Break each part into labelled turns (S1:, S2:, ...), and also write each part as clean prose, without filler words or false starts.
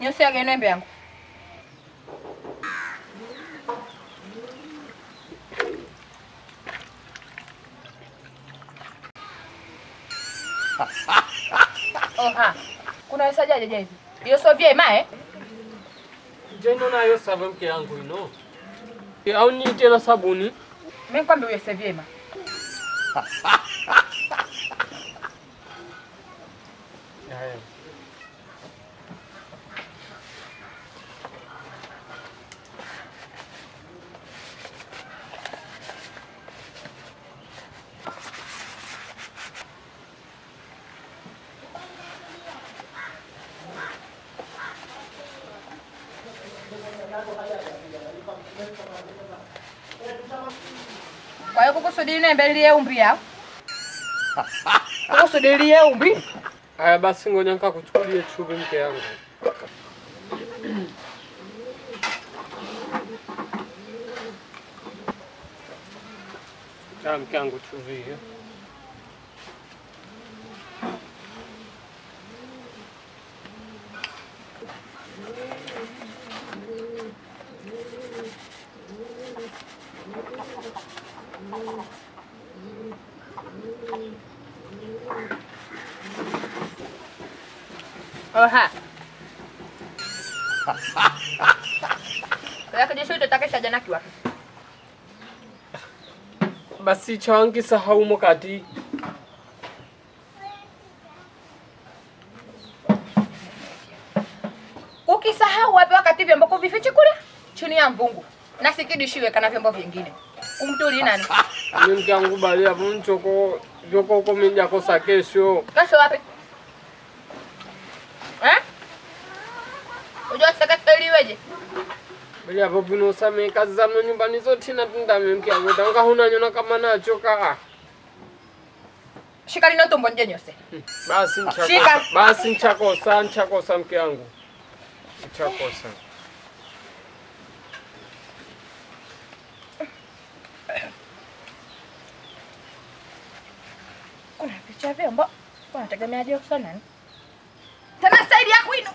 S1: Nyose agenembe yangu. Oha. Kuna wesajaje je hivi? Hiyo sio vyema eh?
S2: Jeno na hiyo sabuni mke yangu ino. Au ni tena sabuni?
S1: Mimi kwambia wewe sio vyema.
S2: Haya.
S1: Kwa hiyo kukusudi nembe umri yao. Kukusudi umri.
S2: Haya basi ngoja nikakuchukulie chumvi mke yangu. Mke yangu chumvi hiyo.
S1: Oha. Kwa hiyo kesho tutakesha jana kiwa.
S2: Basi changi sahau mkati.
S1: Ukisahau wapi wakati vyombo kuvifiche kule chini ya mvungu. Na sikidishiwe kana vyombo vingine. Umtuli nani?
S2: Mimi mke yangu bali hapo nchoko joko komenja kosa kesho.
S1: Kesho wapi? Eh? Unajua sekretariweje?
S2: Bali hapo vino same kazi za nyumbani zote na tunda mke yangu. Tanga huna nyona kama nachoka.
S1: Shika lino tumbo nje nyose.
S2: Basi nchakosa.
S1: Shika.
S2: Basi nchakosa mke yangu. Nchakosa.
S1: Kuna ficha vyombo. Unategemea je kusana nani? Tena side ya kwenu.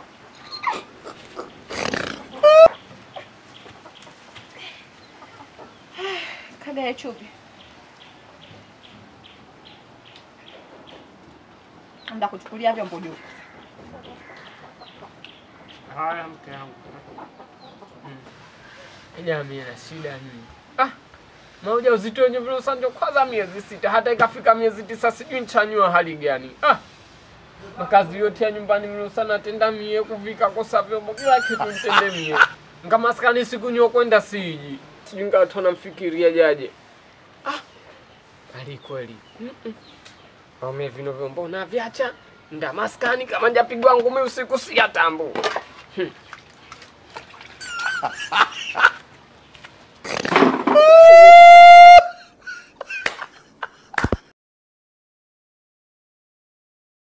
S1: Kaga ya chupi. Anda kuchukulia vyombo juu.
S2: Haya mke yangu. Ila mimi na shida nini? Mauja uzito wenye vile usanjo kwanza miezi 6 hata ikafika miezi 9 sijui nchanyua hali gani. Makazi yote ya nyumbani mimi sana tenda mie kuvika kosa vyombo kila kitu nitende mie. Ngamaskani siku nyo kwenda siji. Sijui ngatona mfikiria jaje. Kali kweli. Wame vino vyombo na viacha. Ndamaskani kama njapigwa ngumi usiku si atambo.